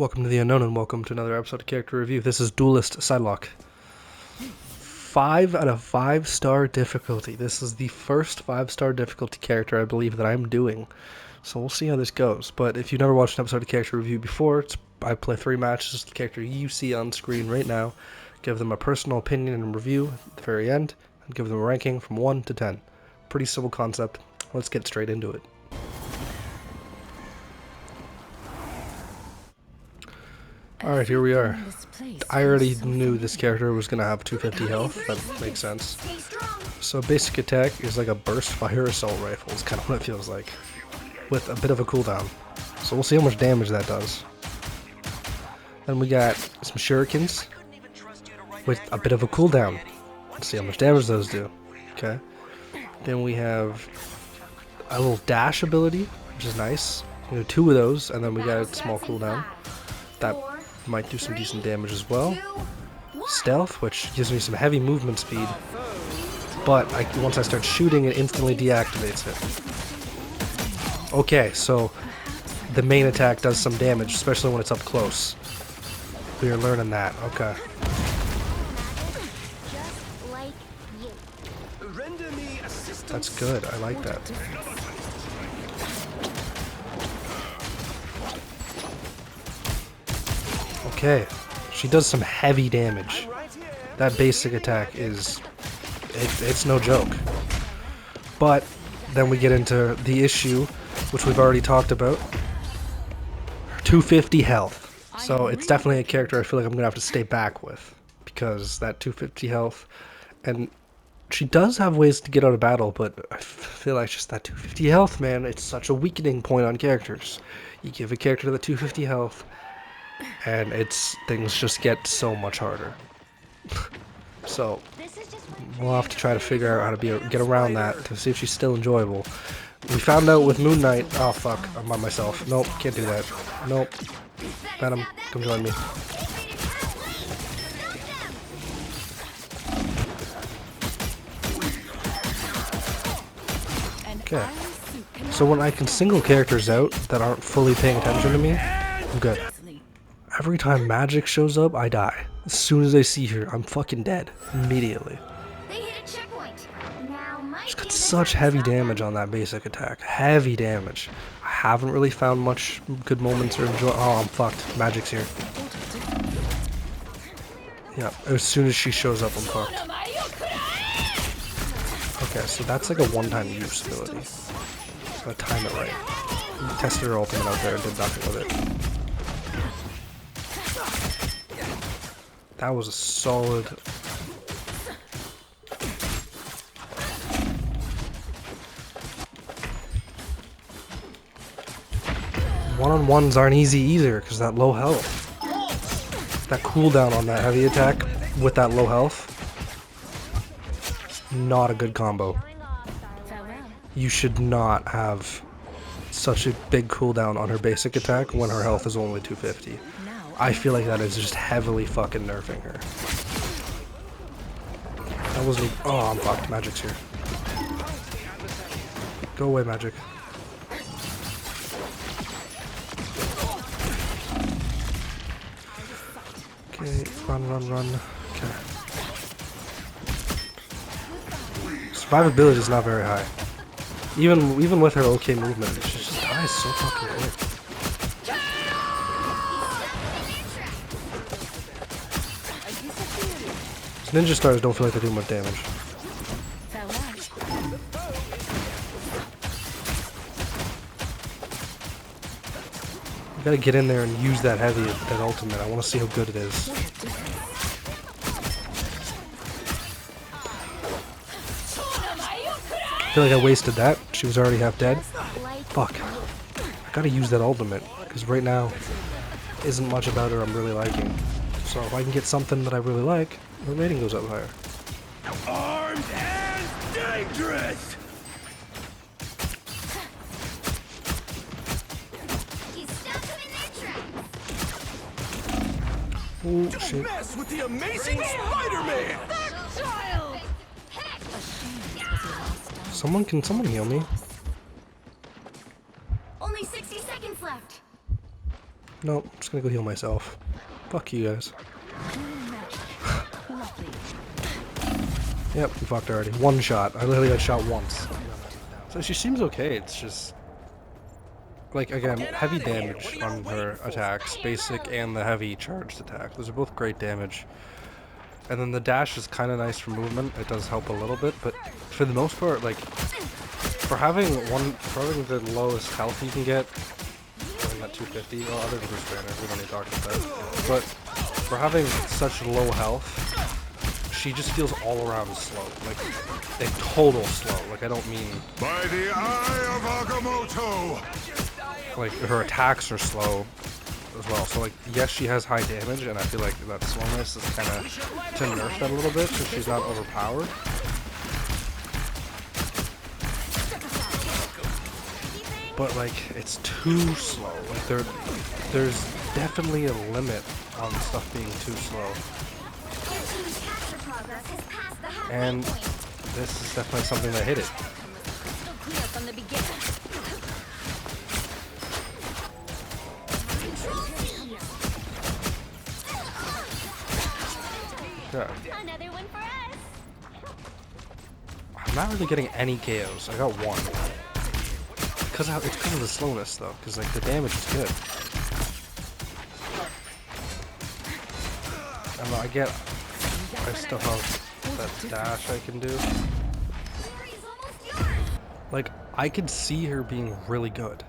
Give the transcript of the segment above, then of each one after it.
Welcome to the Unknown and welcome to another episode of Character Review. This is Duelist Psylocke. 5 out of 5-star difficulty. This is the first 5-star difficulty character I believe that I'm doing. So we'll see how this goes. But if you've never watched an episode of Character Review before, I play 3 matches with the character you see on screen right now, give them a personal opinion and review at the very end, and give them a ranking from 1 to 10. Pretty simple concept. Let's get straight into it. Alright, here we are. I already knew this character was going to have 250 health, that makes sense. So basic attack is like a burst fire assault rifle, is kind of what it feels like, with a bit of a cooldown. So we'll see how much damage that does. Then we got some shurikens, with a bit of a cooldown. Let's see how much damage those do. Okay. Then we have a little dash ability, which is nice. 2 of those, and then we got a small cooldown. That might do some decent damage as well. Stealth, which gives me some heavy movement speed, but once I start shooting, it instantly deactivates it. Okay, so the main attack does some damage, especially when it's up close. We are learning that. Okay. That's good. I like that. Okay, she does some heavy damage. That basic attack is, it's no joke. But then we get into the issue, which we've already talked about. 250 health. So it's definitely a character I feel like I'm gonna have to stay back with, because that 250 health, and she does have ways to get out of battle, but I feel like just that 250 health, man, it's such a weakening point on characters. You give a character the 250 health, and things just get so much harder. So we'll have to try to figure out how to get around that to see if she's still enjoyable. We found out with Moon Knight. Oh fuck, I'm by myself. Nope, can't do that. Nope. Venom, come join me. Okay. So when I can single characters out that aren't fully paying attention to me, I'm good. Every time magic shows up, I die. As soon as I see her, I'm fucking dead. Immediately. She's got such heavy damage on that basic attack. Heavy damage. I haven't really found much good moments or enjoy. Oh, I'm fucked. Magic's here. Yeah, as soon as she shows up, I'm fucked. Okay, so that's like a one-time use ability. Gotta time it right. We tested her ultimate out there and did nothing with it. That was a solid. One-on-ones aren't easy either, because that low health. That cooldown on that heavy attack with that low health. Not a good combo. You should not have such a big cooldown on her basic attack when her health is only 250. I feel like that is just heavily fucking nerfing her. That wasn't. Oh, I'm fucked. Magic's here. Go away, Magic. Okay, run. Okay. Survivability is not very high. Even with her okay movement, she just dies so fucking quick. Ninja stars don't feel like they do much damage. You gotta get in there and use that that ultimate. I want to see how good it is. I feel like I wasted that. She was already half dead. Fuck. I gotta use that ultimate, because right now isn't much about her I'm really liking. So if I can get something that I really like, her rating goes up higher. Armed and dangerous! Oh shit. Mess with the amazing Spider-Man! Someone heal me? Only 60 seconds left. Nope, I'm just gonna go heal myself. Fuck you guys. Yep, we fucked already. One shot. I literally got shot once. So she seems okay, it's just... Like, again, heavy damage on her attacks, basic and the heavy charged attack. Those are both great damage. And then the dash is kind of nice for movement. It does help a little bit, but for the most part, like, for having the lowest health you can get, having that 250, well, other than Bruce Banner, we don't need to talk about that. But for having such low health, she just feels all around slow, like a total slow. Like I don't mean by the eye of Agamotto. Like her attacks are slow as well. So like yes, she has high damage, and I feel like that slowness is kind of to nerf that a little bit, so she's not overpowered. But like it's too slow. Like there's definitely a limit on stuff being too slow. And this is definitely something that hit it. Yeah. I'm not really getting any KOs. I got one. It's because of the slowness though, because like the damage is good. I don't know, I still have that dash I can do. Like, I could see her being really good.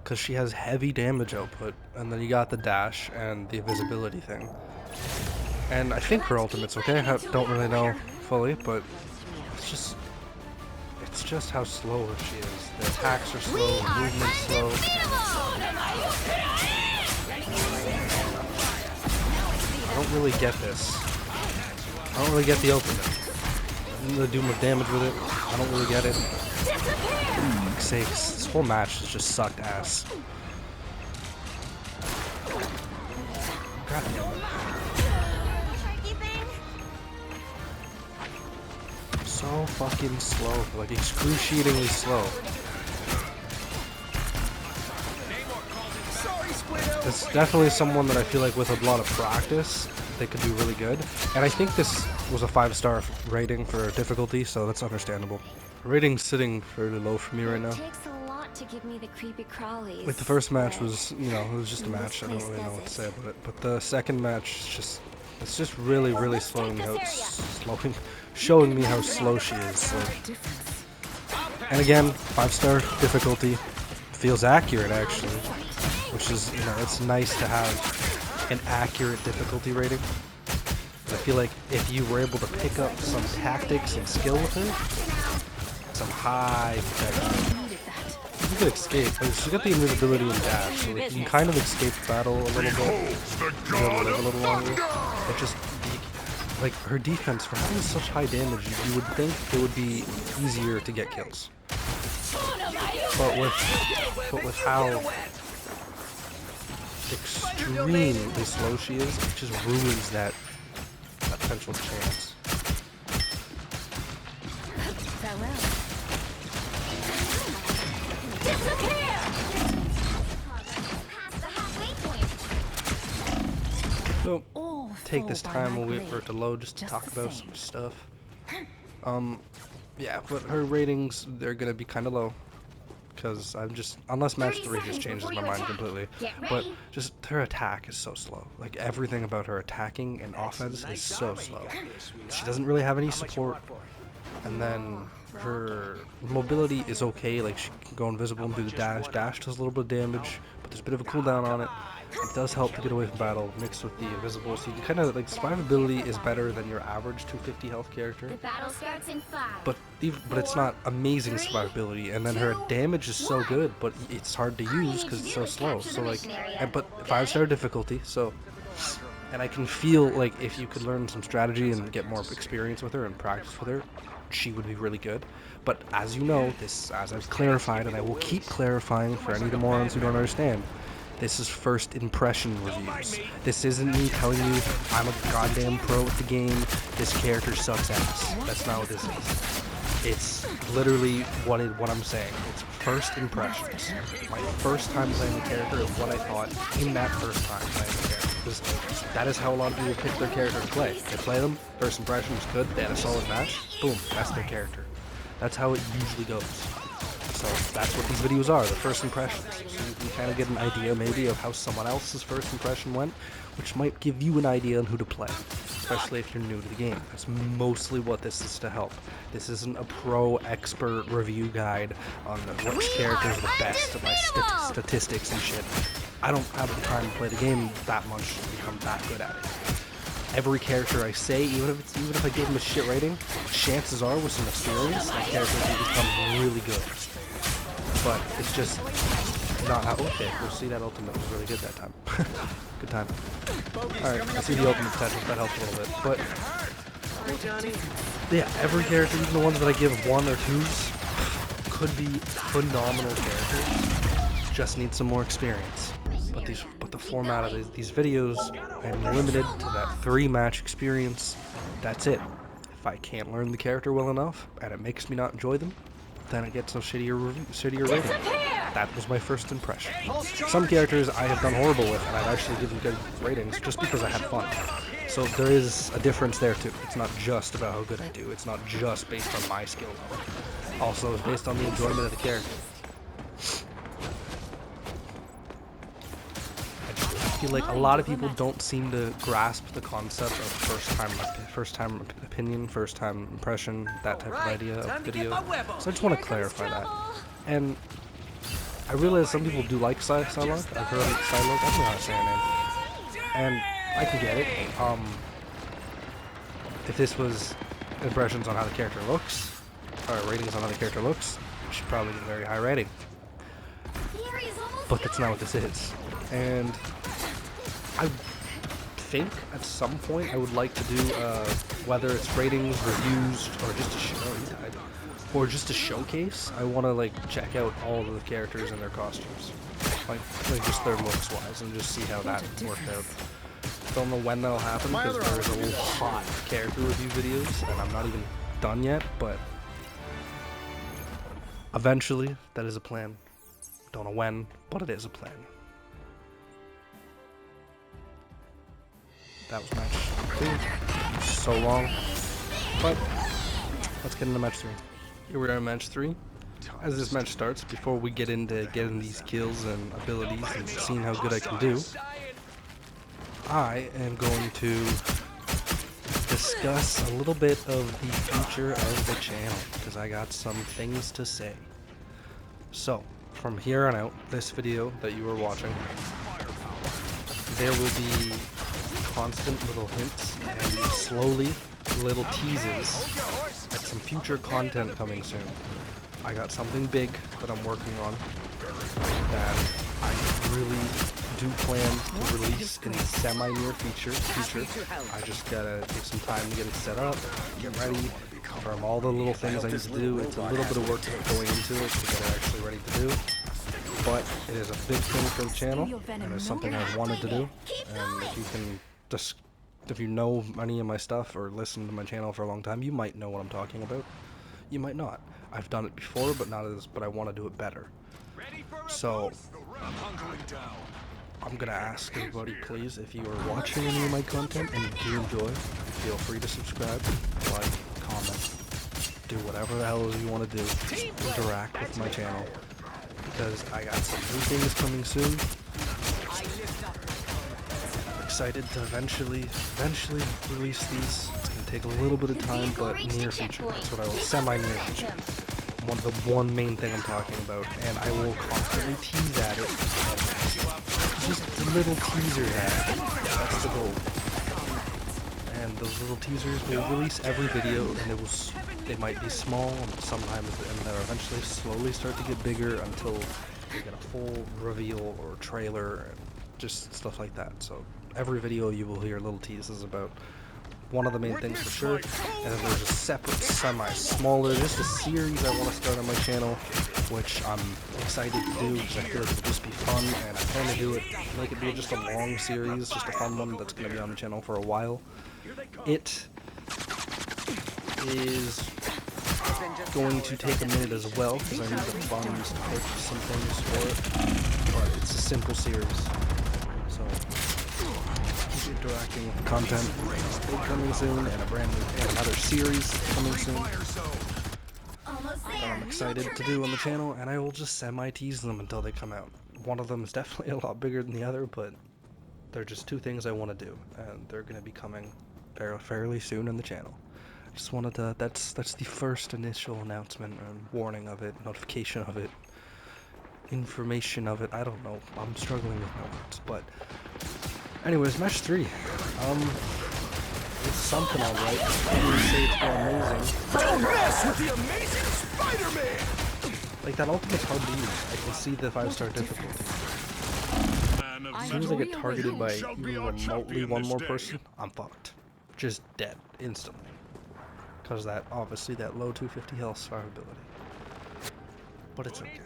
Because she has heavy damage output, and then you got the dash and the invisibility thing. And I think her ultimate's okay, I don't really know fully, but it's just how slow she is. The attacks are slow, the movement's slow. I don't really get this. I don't really get the ultimate. I don't really do much damage with it. I don't really get it. For fuck's sakes, this whole match has just sucked ass. God damn it. So fucking slow, like excruciatingly slow. It's definitely someone that I feel like with a lot of practice, they could do really good. And I think this was a 5-star rating for difficulty, so that's understandable. Rating's sitting fairly low for me right now. Like the first match was, you know, it was just a match. I don't really know what to say about it. But the second match is it's just really, really showing me how slow she is. Like, and again, 5-star difficulty feels accurate actually, which is, you know, it's nice to have an accurate difficulty rating. I feel like if you were able to pick up some tactics and skill with her, some high protection, you could escape. Like, she got the invisibility and dash, so like, you can kind of escape battle a little bit, live a little longer. But just like her defense for having such high damage, you would think it would be easier to get kills. But with how extremely slow she is, it just ruins that potential chance. So, take this time we'll wait for it to load just to talk about some stuff. Yeah, but her ratings, they're gonna be kind of low. Because I'm just, unless match 3 just changes my mind completely, but just her attack is so slow. Like everything about her attacking and offense is so slow. She doesn't really have any support, and then her mobility is okay. Like she can go invisible and do the dash. Dash does a little bit of damage, but there's a bit of a cooldown on it. It does help to get away from battle, mixed with the invisible, so you can kind of, like, survivability is better than your average 250 health character. But it's not amazing survivability, and then her damage is so good, but it's hard to use because it's so slow. So, like, but 5-star difficulty, so, and I can feel, like, if you could learn some strategy and get more experience with her and practice with her, she would be really good. But as you know, this, as I've clarified, and I will keep clarifying for any of the morons who don't understand, this is first impression reviews. This isn't me telling you I'm a goddamn pro at the game, this character sucks ass. That's not what this is. It's literally what I'm saying. It's first impressions. My first time playing the character and what I thought in that first time playing the character. Because that is how a lot of people pick their character to play. They play them, first impression was good, they had a solid match, boom, that's their character. That's how it usually goes. So that's what these videos are, the first impressions. So you can kind of get an idea maybe of how someone else's first impression went, which might give you an idea on who to play, especially if you're new to the game. That's mostly what this is to help. This isn't a pro expert review guide on which characters are the best of my statistics and shit. I don't have the time to play the game that much to become that good at it. Every character I say, even if I give them a shit rating, chances are with some experience, that character will become really good. But it's just not how. Okay, we'll see that ultimate was really good that time. Good time. Alright, I see the ultimate potential, that helps a little bit. But yeah, every character, even the ones that I give 1 or 2s, could be phenomenal characters. Just need some more experience. But the format of these videos, I'm limited to that 3-match experience. That's it. If I can't learn the character well enough, and it makes me not enjoy them, then it gets a shittier rating. That was my first impression. Some characters I have done horrible with, and I've actually given good ratings just because I had fun. So there is a difference there too. It's not just about how good I do. It's not just based on my skill level. Also, it's based on the enjoyment of the character. I feel like a lot of people don't seem to grasp the concept of first time opinion, first time impression, that type of idea of video. So I just want to clarify that. And I realize some people do like Psylocke. I've heard of Psylocke. I don't know how to say her name. And I can get it. If this was impressions on how the character looks, or ratings on how the character looks, it should probably get a very high rating. But that's not what this is. And I think at some point I would like to do whether it's ratings, reviews, or just a showcase. I want to like check out all of the characters and their costumes, like just their looks wise, and just see how that worked out. Don't know when that'll happen because there's a lot of character review videos and I'm not even done yet, but eventually that is a plan. Don't know when, but it is a plan. That was match 2. So long. But let's get into match 3. Here we are in match 3. As this match starts, before we get into getting these kills and abilities and seeing how good I can do, I am going to discuss a little bit of the future of the channel, because I got some things to say. So, from here on out, this video that you are watching, there will be constant little hints and slowly little teases at some future content coming soon. I got something big that I'm working on that I really do plan to release in the semi-near future. I just gotta take some time to get it set up, get ready, confirm all the little things I need to do. It's a little bit of work going into it to get it actually ready to do. But it is a big thing for the channel, and it's something I've wanted to do. And if you can just, if you know any of my stuff or listen to my channel for a long time, you might know what I'm talking about. You might not. I've done it before, but I want to do it better. So I'm gonna ask everybody, please, if you are watching any of my content and you do enjoy, feel free to subscribe, like, comment, do whatever the hell you want to do. Just interact with my channel, because I got some new things coming soon. I'm excited to eventually release these. It's gonna take a little bit of time, but near future. That's what I will semi-near future. The one main thing I'm talking about, and I will constantly tease at it. Just little teasers at it. That's the goal. And those little teasers will release every video, and they might be small, and sometimes, and they'll eventually slowly start to get bigger until you get a full reveal or trailer, and just stuff like that. So every video you will hear little teases about one of the main things for sure, and then there's a separate smaller, just a series I want to start on my channel, which I'm excited to do because I feel like it'll just be fun, and I plan to do it, make it be just a long series, just a fun one that's going to be on the channel for a while. It is going to take a minute as well because I need the funds to purchase some things for it. But it's a simple series, so keep interacting with the content. Still coming soon, and another series coming soon that I'm excited to do on the channel, and I will just semi-tease them until they come out. One of them is definitely a lot bigger than the other, but they're just two things I want to do, and they're going to be coming fairly soon on the channel. I just wanted to, that's the first initial announcement and warning of it, notification of it, information of it. I don't know, I'm struggling with my words, but anyways, match 3. It's something alright. I wouldn't say it's amazing. Don't mess with the amazing Spider-Man! Like, that ultimate's hard to use. I can see the 5-star difficulty. As soon as I get targeted by even remotely one more person, I'm fucked. Just dead, instantly. Because that, obviously, that low 250 health survivability. But it's okay.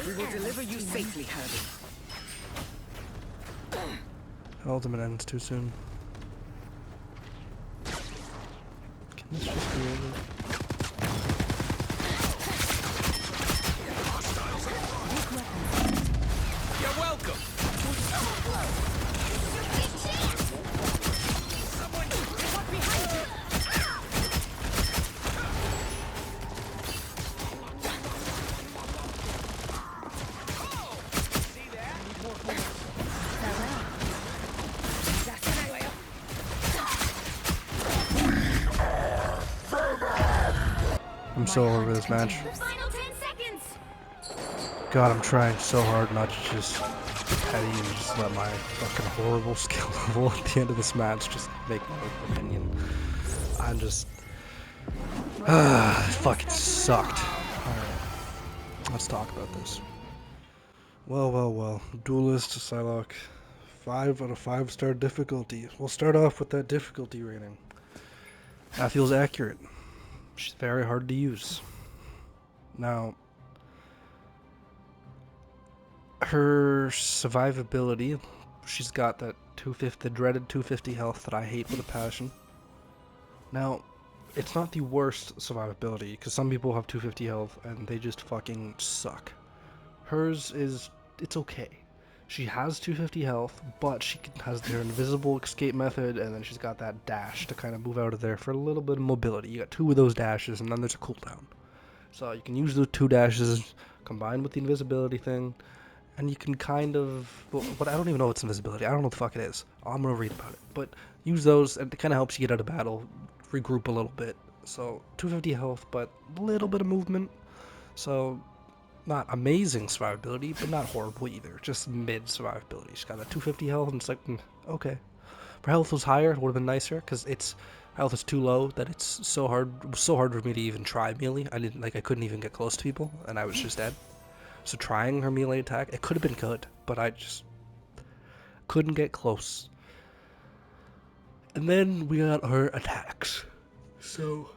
We will deliver you safely, Herbie. Ultimate ends too soon. Can this just be over? You're welcome! I'm so over this match. God, I'm trying so hard not to just be petty and just let my fucking horrible skill level at the end of this match just make my opinion. I'm just... it fucking sucked. Alright, let's talk about this. Well. Duelist to Psylocke. 5 out of 5-star difficulty. We'll start off with that difficulty rating. That feels accurate. She's very hard to use. Now, her survivability, she's got that the dreaded 250 health that I hate with a passion. Now, it's not the worst survivability, because some people have 250 health and they just fucking suck. Hers is, it's okay. She has 250 health, but she has her invisible escape method, and then she's got that dash to kind of move out of there for a little bit of mobility. You got 2 of those dashes, and then there's a cooldown. So you can use those 2 dashes combined with the invisibility thing, and you can kind of... But I don't even know what's invisibility. I don't know what the fuck it is. I'm going to read about it. But use those, and it kind of helps you get out of battle, regroup a little bit. So 250 health, but a little bit of movement. So... not amazing survivability, but not horrible either. Just mid survivability. She's got that 250 health, and it's like, okay. If her health was higher, it would have been nicer, because its health is too low that it's so hard. It was so hard for me to even try melee. I couldn't even get close to people, and I was just dead. So trying her melee attack, it could have been good, but I just couldn't get close. And then we got her attacks. So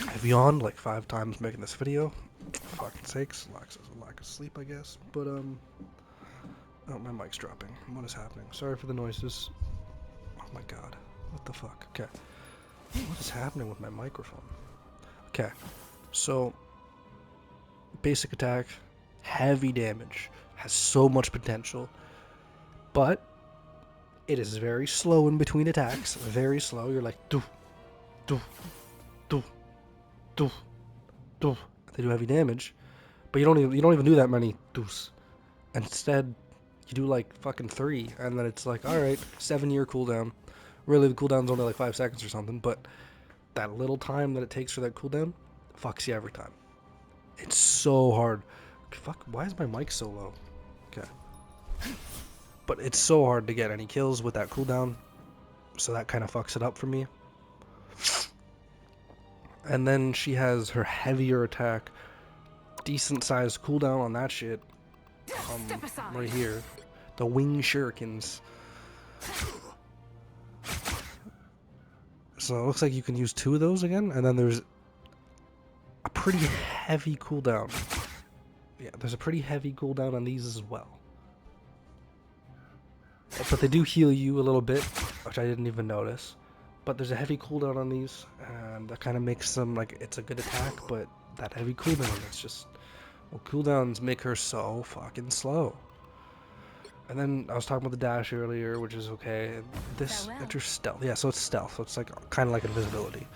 I've yawned like 5 times making this video. For fucking sakes, lack of sleep, I guess. But oh, my mic's dropping. What is happening? Sorry for the noises. Oh my god, what the fuck? Okay, what is happening with my microphone? Okay, so basic attack, heavy damage, has so much potential, but it is very slow in between attacks. Very slow. You're like do. They do heavy damage, but you don't even do that many doos. Instead, you do like fucking 3, and then it's like, all right, 7-year cooldown. Really, the cooldown's only like 5 seconds or something, but that little time that it takes for that cooldown fucks you every time. It's so hard. Fuck, why is my mic so low? Okay, but it's so hard to get any kills with that cooldown, so that kind of fucks it up for me. And then she has her heavier attack, decent sized cooldown on that shit. Right here, the wing shurikens. So it looks like you can use 2 of those again, and then there's a pretty heavy cooldown. Yeah, there's a pretty heavy cooldown on these as well. But they do heal you a little bit, which I didn't even notice. But there's a heavy cooldown on these, and that kind of makes them like it's a good attack, but that heavy cooldown, it's just, well, cooldowns make her so fucking slow. And then I was talking about the dash earlier, which is okay. This enters stealth. Yeah, so it's stealth. So it's like kind of like invisibility.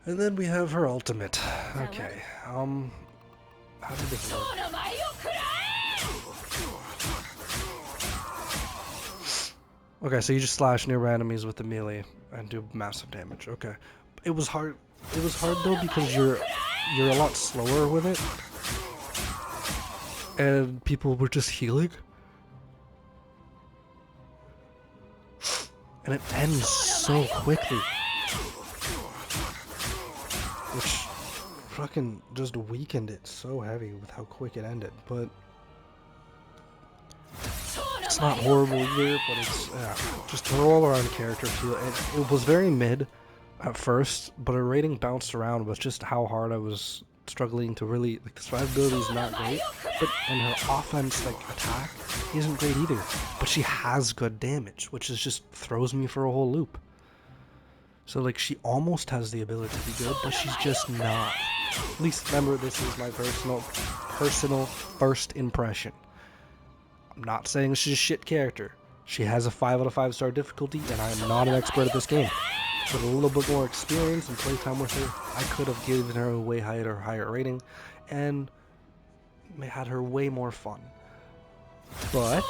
And then we have her ultimate. Okay. How did this work? Okay, so you just slash near enemies with the melee and do massive damage. Okay. It was hard. It was hard though because you're a lot slower with it. And people were just healing. And it ends so quickly. Which fucking just weakened it so heavy with how quick it ended. But it's not horrible either, but it's just her all-around character feel. It was very mid at first, but her rating bounced around with just how hard I was struggling to really, like, the survivability is not great, and her offense, like, attack isn't great either, but she has good damage, which is just throws me for a whole loop. So, like, she almost has the ability to be good, but she's just not. At least remember, this is my personal first impression. I'm not saying she's a shit character. She has a 5 out of 5 star difficulty, and I am not an expert at this game. With a little bit more experience and playtime with her, I could have given her a way higher rating, and had her way more fun. But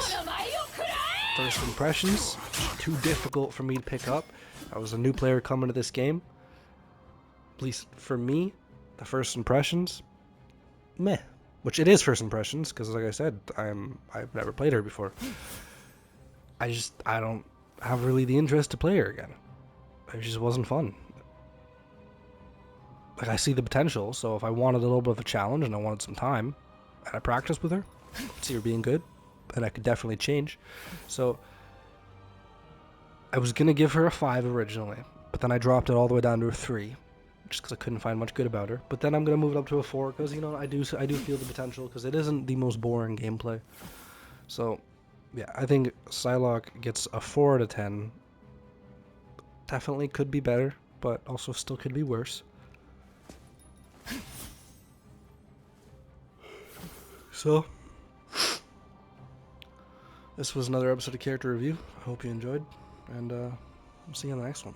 first impressions, too difficult for me to pick up. I was a new player coming to this game. At least for me, the first impressions, meh. Which it is first impressions, because like I said, I've never played her before. I don't have really the interest to play her again. It just wasn't fun. Like, I see the potential, so if I wanted a little bit of a challenge and I wanted some time, and I practiced with her, see her being good, and I could definitely change. So I was gonna give her a 5 originally, but then I dropped it all the way down to a 3. Just because I couldn't find much good about her. But then I'm going to move it up to a 4 because, you know, I do feel the potential because it isn't the most boring gameplay. So, yeah, I think Psylocke gets a 4 out of 10. Definitely could be better, but also still could be worse. So, this was another episode of Character Review. I hope you enjoyed, and I'll see you on the next one.